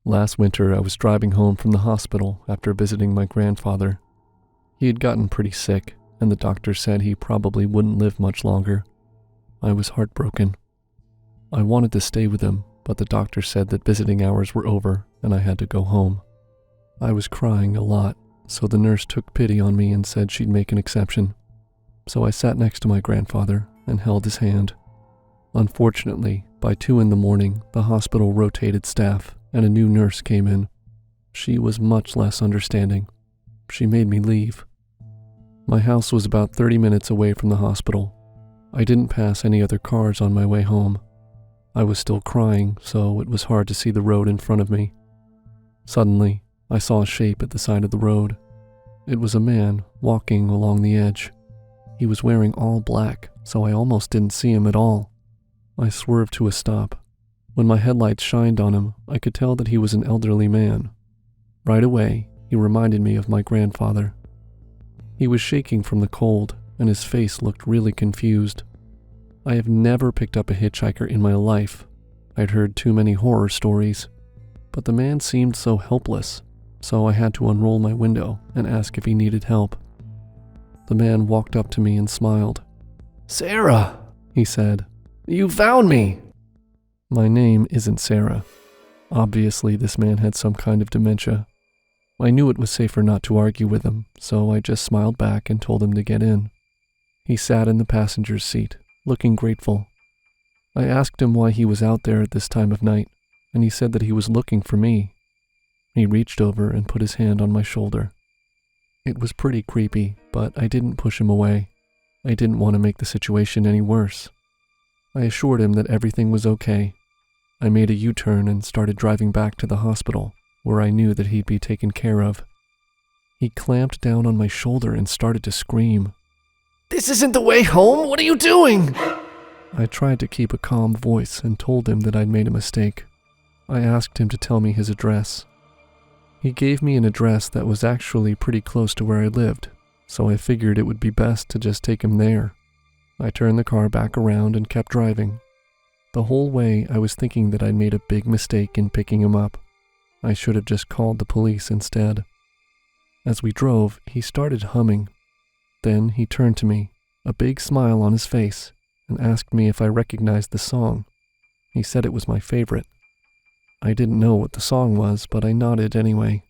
Last winter, I was driving home from the hospital after visiting my grandfather. He had gotten pretty sick, and the doctor said he probably wouldn't live much longer. I was heartbroken. I wanted to stay with him, but the doctor said that visiting hours were over and I had to go home. I was crying a lot, so the nurse took pity on me and said she'd make an exception. So I sat next to my grandfather and held his hand. Unfortunately, by 2 a.m, the hospital rotated staff and a new nurse came in. She was much less understanding. She made me leave. My house was about 30 minutes away from the hospital. I didn't pass any other cars on my way home. I was still crying, so it was hard to see the road in front of me. Suddenly, I saw a shape at the side of the road. It was a man walking along the edge. He was wearing all black, so I almost didn't see him at all. I swerved to a stop. When my headlights shined on him, I could tell that he was an elderly man. Right away, he reminded me of my grandfather. He was shaking from the cold, and his face looked really confused. I have never picked up a hitchhiker in my life. I'd heard too many horror stories. But the man seemed so helpless, so I had to unroll my window and ask if he needed help. The man walked up to me and smiled. "Sarah," he said, "you found me." My name isn't Sarah. Obviously, this man had some kind of dementia. I knew it was safer not to argue with him, so I just smiled back and told him to get in. He sat in the passenger's seat, looking grateful. I asked him why he was out there at this time of night, and he said that he was looking for me. He reached over and put his hand on my shoulder. It was pretty creepy, but I didn't push him away. I didn't want to make the situation any worse. I assured him that everything was okay. I made a U-turn and started driving back to the hospital, where I knew that he'd be taken care of. He clamped down on my shoulder and started to scream. "This isn't the way home! What are you doing?" I tried to keep a calm voice and told him that I'd made a mistake. I asked him to tell me his address. He gave me an address that was actually pretty close to where I lived, so I figured it would be best to just take him there. I turned the car back around and kept driving. The whole way I was thinking that I'd made a big mistake in picking him up. I should have just called the police instead. As we drove, he started humming. Then he turned to me, a big smile on his face, and asked me if I recognized the song. He said it was my favorite. I didn't know what the song was, but I nodded anyway.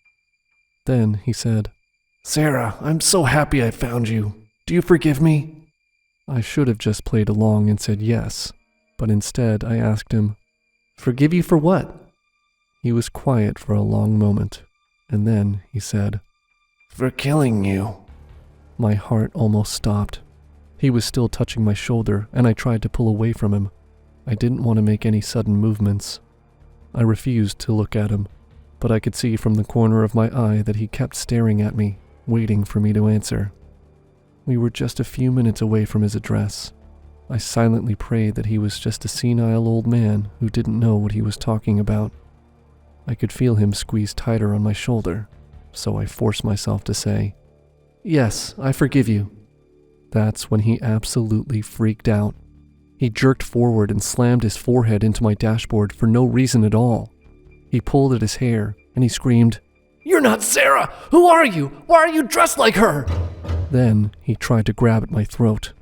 Then he said, "Sarah, I'm so happy I found you. Do you forgive me?" I should have just played along and said yes, but instead I asked him, "Forgive you for what?" He was quiet for a long moment, and then he said, "For killing you." My heart almost stopped. He was still touching my shoulder, and I tried to pull away from him. I didn't want to make any sudden movements. I refused to look at him, but I could see from the corner of my eye that he kept staring at me, waiting for me to answer. We were just a few minutes away from his address. I silently prayed that he was just a senile old man who didn't know what he was talking about. I could feel him squeeze tighter on my shoulder, so I forced myself to say, "Yes, I forgive you." That's when he absolutely freaked out. He jerked forward and slammed his forehead into my dashboard for no reason at all. He pulled at his hair and he screamed, "You're not Sarah! Who are you? Why are you dressed like her?" Then he tried to grab at my throat.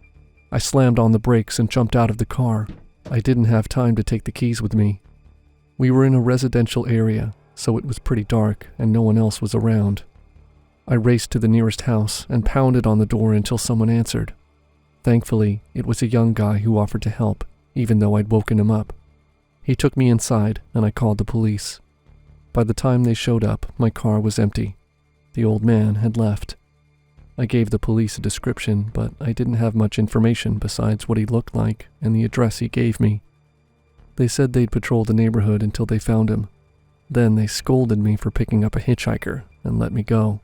I slammed on the brakes and jumped out of the car. I didn't have time to take the keys with me. We were in a residential area, so it was pretty dark and no one else was around. I raced to the nearest house and pounded on the door until someone answered. Thankfully, it was a young guy who offered to help, even though I'd woken him up. He took me inside and I called the police. By the time they showed up, my car was empty. The old man had left. I gave the police a description, but I didn't have much information besides what he looked like and the address he gave me. They said they'd patrol the neighborhood until they found him. Then they scolded me for picking up a hitchhiker and let me go.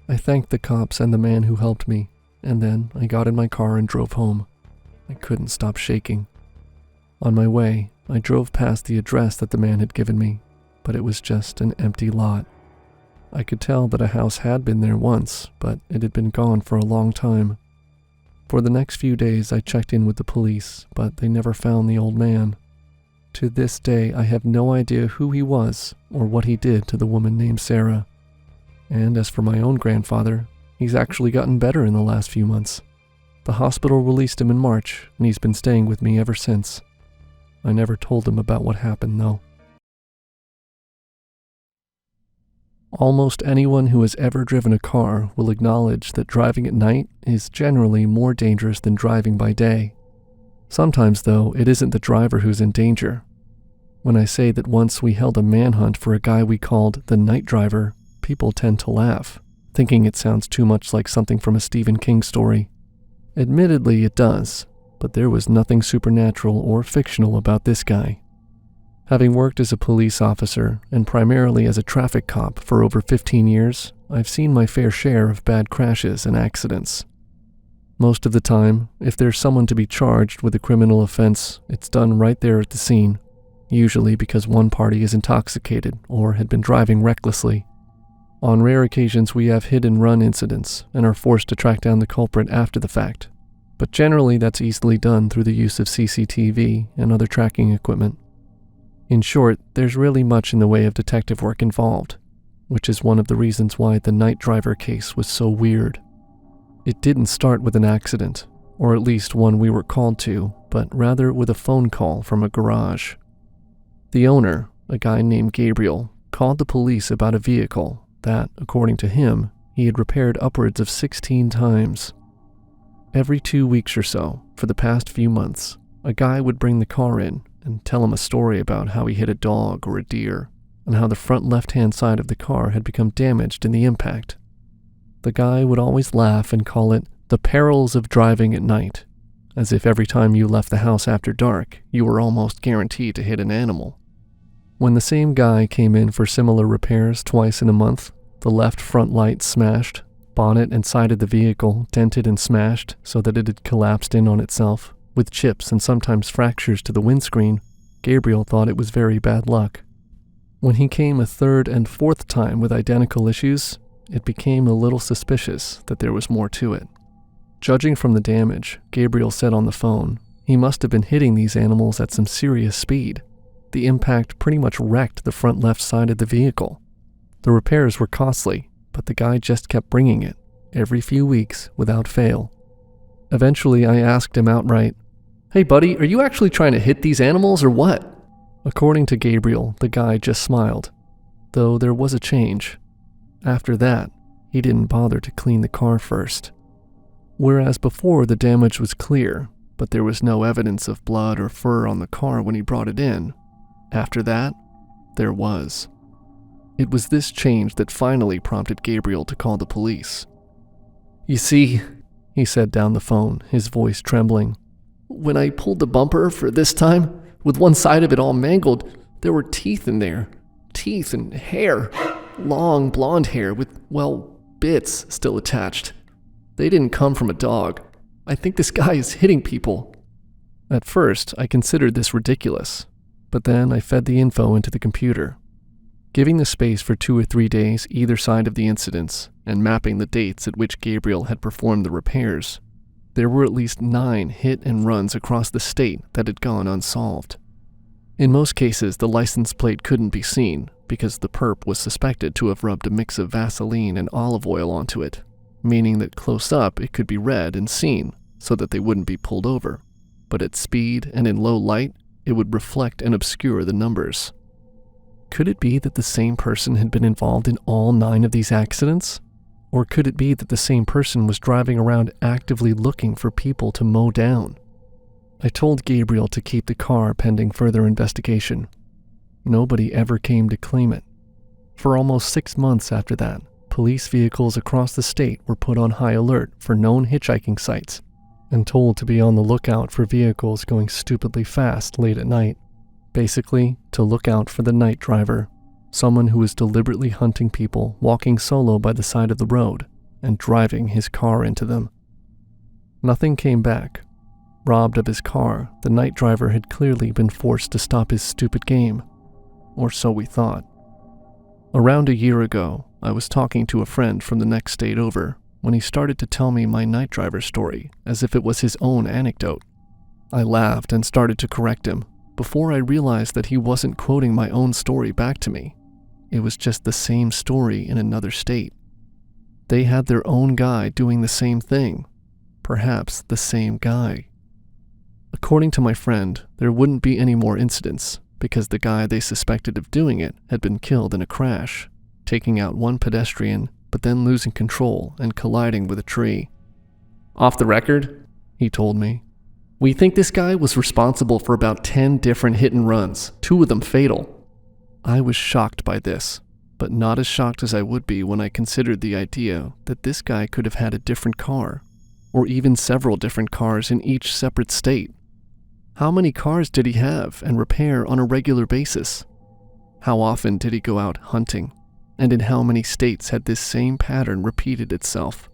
I thanked the cops and the man who helped me, and then I got in my car and drove home. I couldn't stop shaking. On my way, I drove past the address that the man had given me, but it was just an empty lot. I could tell that a house had been there once, but it had been gone for a long time. For the next few days I checked in with the police, but they never found the old man. To this day, I have no idea who he was or what he did to the woman named Sarah. And as for my own grandfather, he's actually gotten better in the last few months. The hospital released him in March, and he's been staying with me ever since. I never told him about what happened, though. Almost anyone who has ever driven a car will acknowledge that driving at night is generally more dangerous than driving by day. Sometimes, though, it isn't the driver who's in danger. When I say that once we held a manhunt for a guy we called the night driver, people tend to laugh, thinking it sounds too much like something from a Stephen King story. Admittedly, it does, but there was nothing supernatural or fictional about this guy. Having worked as a police officer and primarily as a traffic cop for over 15 years, I've seen my fair share of bad crashes and accidents. Most of the time, if there's someone to be charged with a criminal offense, it's done right there at the scene, usually because one party is intoxicated or had been driving recklessly. On rare occasions, we have hit-and-run incidents and are forced to track down the culprit after the fact, but generally that's easily done through the use of CCTV and other tracking equipment. In short, there's really much in the way of detective work involved, which is one of the reasons why the night driver case was so weird. It didn't start with an accident, or at least one we were called to, but rather with a phone call from a garage. The owner, a guy named Gabriel, called the police about a vehicle that, according to him, he had repaired upwards of 16 times. Every 2 weeks or so, for the past few months, a guy would bring the car in and tell him a story about how he hit a dog or a deer, and how the front left-hand side of the car had become damaged in the impact. The guy would always laugh and call it the perils of driving at night, as if every time you left the house after dark, you were almost guaranteed to hit an animal. When the same guy came in for similar repairs twice in a month, the left front light smashed, bonnet and side of the vehicle dented and smashed so that it had collapsed in on itself, with chips and sometimes fractures to the windscreen, Gabriel thought it was very bad luck. When he came a third and fourth time with identical issues, it became a little suspicious that there was more to it. Judging from the damage, Gabriel said on the phone, he must have been hitting these animals at some serious speed. The impact pretty much wrecked the front left side of the vehicle. The repairs were costly, but the guy just kept bringing it, every few weeks, without fail. Eventually, I asked him outright, "Hey buddy, are you actually trying to hit these animals or what?" According to Gabriel, the guy just smiled, though there was a change. After that, he didn't bother to clean the car first. Whereas before the damage was clear, but there was no evidence of blood or fur on the car when he brought it in, after that, there was. It was this change that finally prompted Gabriel to call the police. "You see," he said down the phone, his voice trembling, "when I pulled the bumper for this time, with one side of it all mangled, there were teeth in there. Teeth and hair. Long blonde hair with, well, bits still attached. They didn't come from a dog. I think this guy is hitting people." At first, I considered this ridiculous, but then I fed the info into the computer. Giving the space for 2 or 3 days either side of the incidents, and mapping the dates at which Gabriel had performed the repairs, there were at least 9 hit and runs across the state that had gone unsolved. In most cases, the license plate couldn't be seen because the perp was suspected to have rubbed a mix of Vaseline and olive oil onto it, meaning that close up it could be read and seen so that they wouldn't be pulled over, but at speed and in low light, it would reflect and obscure the numbers. Could it be that the same person had been involved in all 9 of these accidents? Or could it be that the same person was driving around actively looking for people to mow down? I told Gabriel to keep the car pending further investigation. Nobody ever came to claim it. For almost 6 months after that, police vehicles across the state were put on high alert for known hitchhiking sites and told to be on the lookout for vehicles going stupidly fast late at night. Basically, to look out for the night driver, someone who was deliberately hunting people walking solo by the side of the road and driving his car into them. Nothing came back. Robbed of his car, the night driver had clearly been forced to stop his stupid game. Or so we thought. Around a year ago, I was talking to a friend from the next state over when he started to tell me my night driver story as if it was his own anecdote. I laughed and started to correct him, before I realized that he wasn't quoting my own story back to me. It was just the same story in another state. They had their own guy doing the same thing. Perhaps the same guy. According to my friend, there wouldn't be any more incidents because the guy they suspected of doing it had been killed in a crash, taking out one pedestrian but then losing control and colliding with a tree. "Off the record," he told me, "we think this guy was responsible for about 10 different hit and runs, 2 of them fatal." I was shocked by this, but not as shocked as I would be when I considered the idea that this guy could have had a different car, or even several different cars in each separate state. How many cars did he have and repair on a regular basis? How often did he go out hunting? And in how many states had this same pattern repeated itself?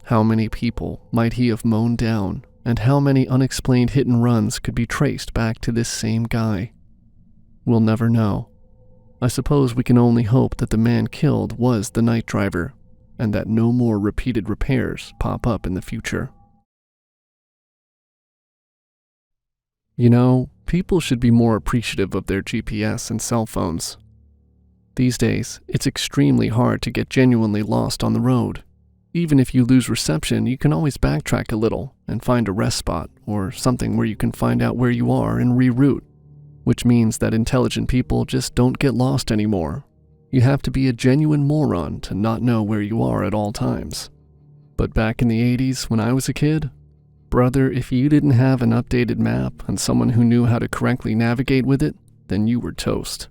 How many people might he have mown down, and how many unexplained hit and runs could be traced back to this same guy? We'll never know. I suppose we can only hope that the man killed was the night driver, and that no more repeated repairs pop up in the future. You know, people should be more appreciative of their GPS and cell phones. These days, it's extremely hard to get genuinely lost on the road. Even if you lose reception, you can always backtrack a little and find a rest spot or something where you can find out where you are and reroute, which means that intelligent people just don't get lost anymore. You have to be a genuine moron to not know where you are at all times. But back in the 80s when I was a kid, brother, if you didn't have an updated map and someone who knew how to correctly navigate with it, then you were toast.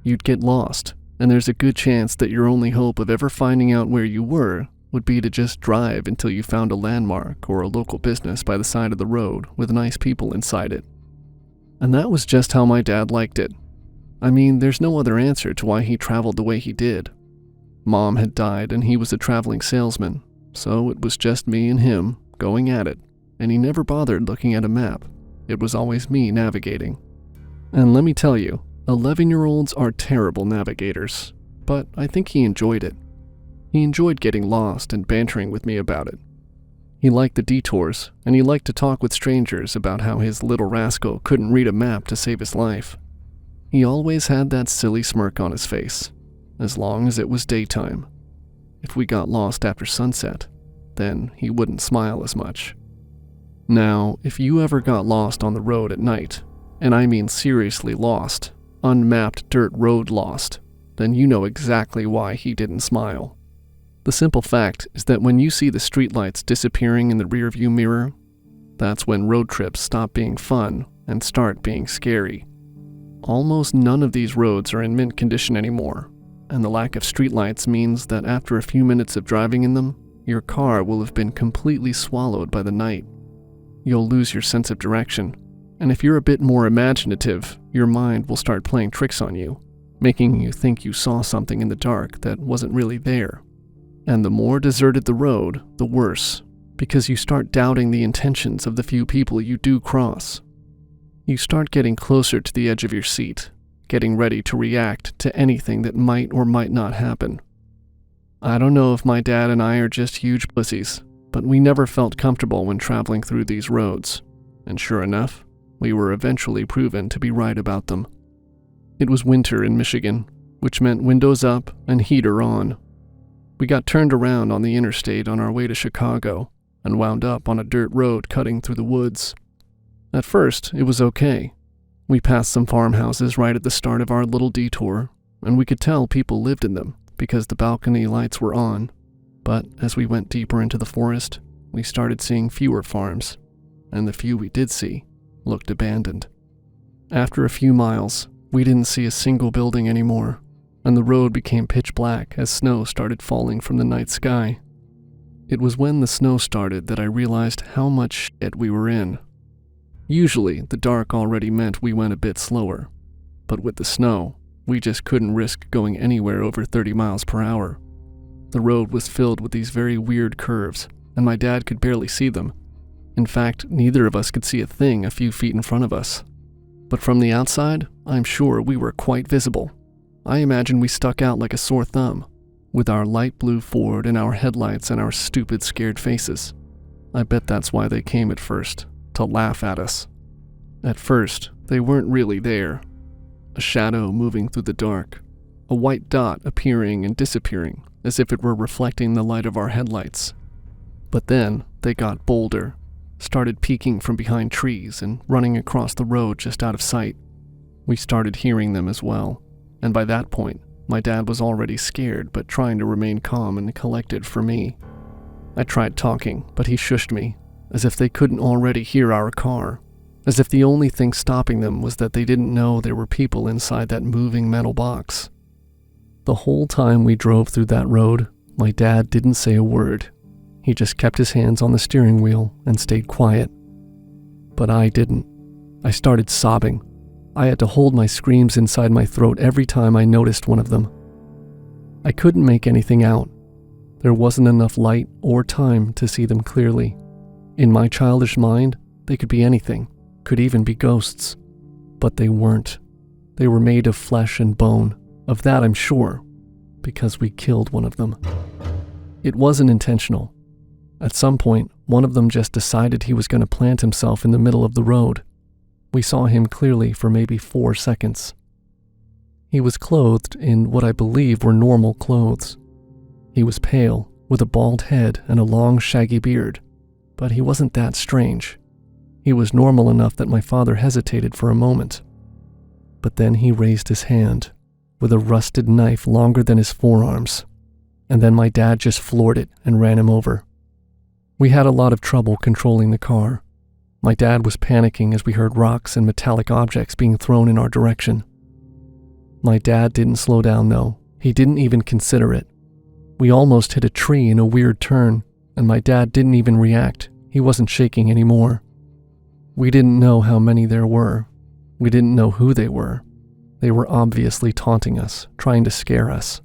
You'd get lost, and there's a good chance that your only hope of ever finding out where you were would be to just drive until you found a landmark or a local business by the side of the road with nice people inside it. And that was just how my dad liked it. I mean, there's no other answer to why he traveled the way he did. Mom had died and he was a traveling salesman, so it was just me and him going at it, and he never bothered looking at a map. It was always me navigating. And let me tell you, 11-year-olds are terrible navigators, but I think he enjoyed it. He enjoyed getting lost and bantering with me about it. He liked the detours, and he liked to talk with strangers about how his little rascal couldn't read a map to save his life. He always had that silly smirk on his face, as long as it was daytime. If we got lost after sunset, then he wouldn't smile as much. Now, if you ever got lost on the road at night, and I mean seriously lost, unmapped dirt road lost, then you know exactly why he didn't smile. The simple fact is that when you see the streetlights disappearing in the rearview mirror, that's when road trips stop being fun and start being scary. Almost none of these roads are in mint condition anymore, and the lack of streetlights means that after a few minutes of driving in them, your car will have been completely swallowed by the night. You'll lose your sense of direction, and if you're a bit more imaginative, your mind will start playing tricks on you, making you think you saw something in the dark that wasn't really there. And the more deserted the road, the worse, because you start doubting the intentions of the few people you do cross. You start getting closer to the edge of your seat, getting ready to react to anything that might or might not happen. I don't know if my dad and I are just huge pussies, but we never felt comfortable when traveling through these roads, and sure enough, we were eventually proven to be right about them. It was winter in Michigan, which meant windows up and heater on. We got turned around on the interstate on our way to Chicago and wound up on a dirt road cutting through the woods. At first, it was okay. We passed some farmhouses right at the start of our little detour, and we could tell people lived in them because the balcony lights were on. But as we went deeper into the forest, we started seeing fewer farms, and the few we did see looked abandoned. After a few miles, we didn't see a single building anymore, and the road became pitch black as snow started falling from the night sky. It was when the snow started that I realized how much shit we were in. Usually, the dark already meant we went a bit slower, but with the snow, we just couldn't risk going anywhere over 30 miles per hour. The road was filled with these very weird curves, and my dad could barely see them. In fact, neither of us could see a thing a few feet in front of us. But from the outside, I'm sure we were quite visible. I imagine we stuck out like a sore thumb, with our light blue Ford and our headlights and our stupid scared faces. I bet that's why they came at first, to laugh at us. At first, they weren't really there. A shadow moving through the dark, a white dot appearing and disappearing as if it were reflecting the light of our headlights. But then they got bolder, started peeking from behind trees and running across the road just out of sight. We started hearing them as well, and by that point, my dad was already scared but trying to remain calm and collected for me. I tried talking, but he shushed me, as if they couldn't already hear our car, as if the only thing stopping them was that they didn't know there were people inside that moving metal box. The whole time we drove through that road, my dad didn't say a word. He just kept his hands on the steering wheel and stayed quiet. But I didn't. I started sobbing. I had to hold my screams inside my throat every time I noticed one of them. I couldn't make anything out. There wasn't enough light or time to see them clearly. In my childish mind, they could be anything, could even be ghosts. But they weren't. They were made of flesh and bone. Of that I'm sure, because we killed one of them. It wasn't intentional. At some point, one of them just decided he was going to plant himself in the middle of the road. We saw him clearly for maybe 4 seconds. He was clothed in what I believe were normal clothes. He was pale, with a bald head and a long shaggy beard, but he wasn't that strange. He was normal enough that my father hesitated for a moment. But then he raised his hand, with a rusted knife longer than his forearms, and then my dad just floored it and ran him over. We had a lot of trouble controlling the car. My dad was panicking as we heard rocks and metallic objects being thrown in our direction. My dad didn't slow down though. He didn't even consider it. We almost hit a tree in a weird turn, and my dad didn't even react. He wasn't shaking anymore. We didn't know how many there were. We didn't know who they were. They were obviously taunting us, trying to scare us.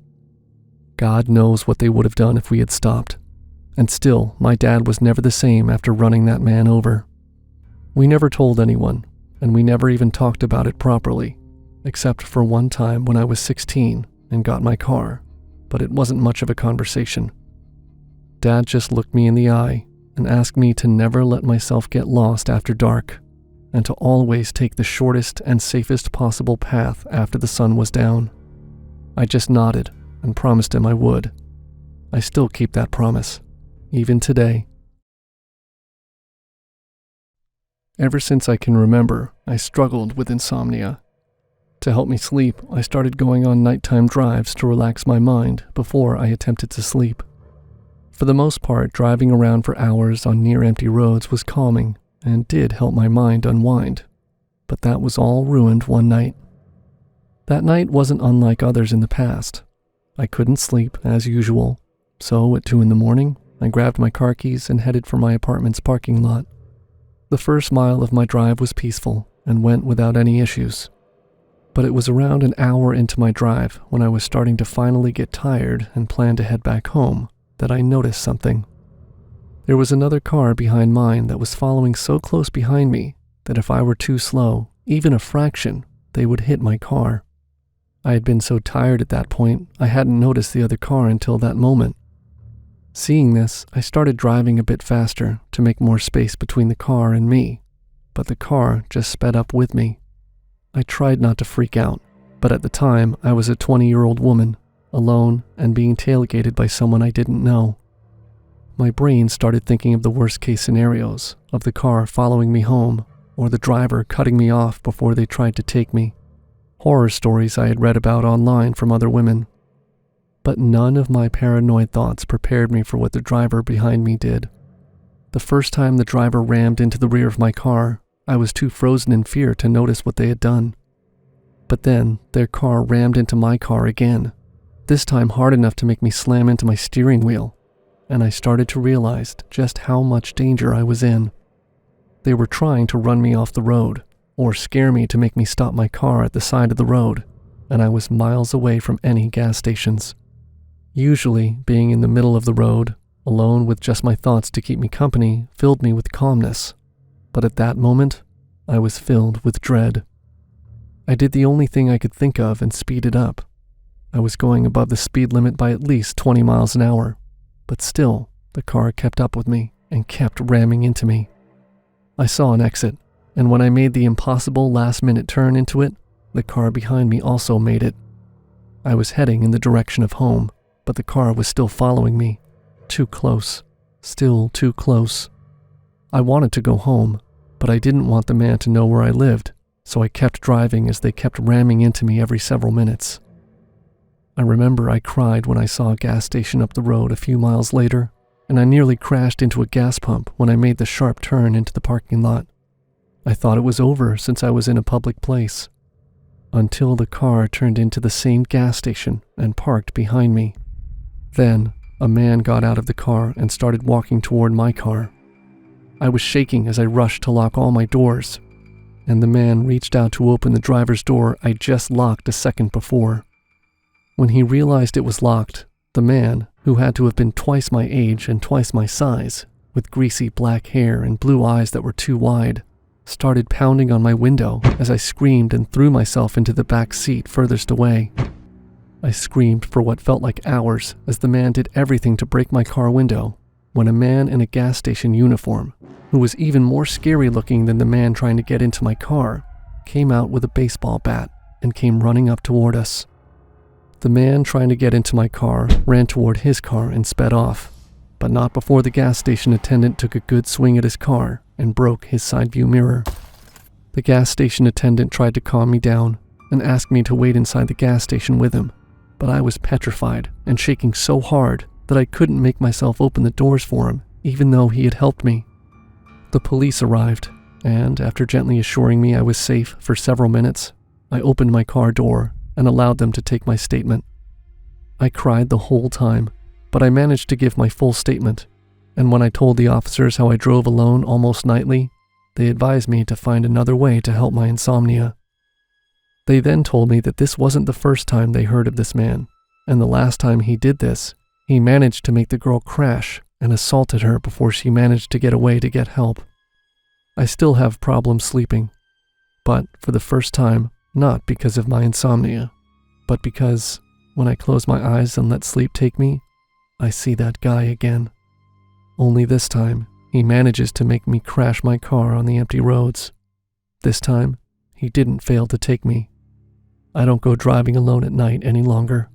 God knows what they would have done if we had stopped. And still, my dad was never the same after running that man over. We never told anyone, and we never even talked about it properly, except for one time when I was 16 and got my car, but it wasn't much of a conversation. Dad just looked me in the eye and asked me to never let myself get lost after dark, and to always take the shortest and safest possible path after the sun was down. I just nodded and promised him I would. I still keep that promise, even today. Ever since I can remember, I struggled with insomnia. To help me sleep, I started going on nighttime drives to relax my mind before I attempted to sleep. For the most part, driving around for hours on near-empty roads was calming and did help my mind unwind, but that was all ruined one night. That night wasn't unlike others in the past. I couldn't sleep as usual, so at 2 a.m, I grabbed my car keys and headed for my apartment's parking lot. The first mile of my drive was peaceful and went without any issues, but it was around an hour into my drive when I was starting to finally get tired and plan to head back home that I noticed something. There was another car behind mine that was following so close behind me that if I were too slow, even a fraction, they would hit my car. I had been so tired at that point, I hadn't noticed the other car until that moment. Seeing this, I started driving a bit faster to make more space between the car and me, but the car just sped up with me. I tried not to freak out, but at the time, I was a 20-year-old woman, alone and being tailgated by someone I didn't know. My brain started thinking of the worst-case scenarios, of the car following me home, or the driver cutting me off before they tried to take me. Horror stories I had read about online from other women. But none of my paranoid thoughts prepared me for what the driver behind me did. The first time the driver rammed into the rear of my car, I was too frozen in fear to notice what they had done. But then, their car rammed into my car again, this time hard enough to make me slam into my steering wheel, and I started to realize just how much danger I was in. They were trying to run me off the road, or scare me to make me stop my car at the side of the road, and I was miles away from any gas stations. Usually, being in the middle of the road, alone with just my thoughts to keep me company, filled me with calmness. But at that moment, I was filled with dread. I did the only thing I could think of and speeded up. I was going above the speed limit by at least 20 miles an hour, but still, the car kept up with me and kept ramming into me. I saw an exit and when I made the impossible last-minute turn into it, the car behind me also made it. I was heading in the direction of home, but the car was still following me. Too close. Still too close. I wanted to go home, but I didn't want the man to know where I lived, so I kept driving as they kept ramming into me every several minutes. I remember I cried when I saw a gas station up the road a few miles later, and I nearly crashed into a gas pump when I made the sharp turn into the parking lot. I thought it was over since I was in a public place, until the car turned into the same gas station and parked behind me. Then, a man got out of the car and started walking toward my car. I was shaking as I rushed to lock all my doors, and the man reached out to open the driver's door I just locked a second before. When he realized it was locked, the man, who had to have been twice my age and twice my size, with greasy black hair and blue eyes that were too wide, started pounding on my window as I screamed and threw myself into the back seat furthest away. I screamed for what felt like hours as the man did everything to break my car window, when a man in a gas station uniform, who was even more scary looking than the man trying to get into my car, came out with a baseball bat and came running up toward us. The man trying to get into my car ran toward his car and sped off, but not before the gas station attendant took a good swing at his car and broke his side view mirror. The gas station attendant tried to calm me down and asked me to wait inside the gas station with him, but I was petrified and shaking so hard that I couldn't make myself open the doors for him, even though he had helped me. The police arrived, and after gently assuring me I was safe for several minutes, I opened my car door and allowed them to take my statement. I cried the whole time, but I managed to give my full statement, and when I told the officers how I drove alone almost nightly, they advised me to find another way to help my insomnia. They then told me that this wasn't the first time they heard of this man, and the last time he did this, he managed to make the girl crash and assaulted her before she managed to get away to get help. I still have problems sleeping, but for the first time, not because of my insomnia, but because when I close my eyes and let sleep take me, I see that guy again. Only this time, he manages to make me crash my car on the empty roads. This time, he didn't fail to take me. I don't go driving alone at night any longer.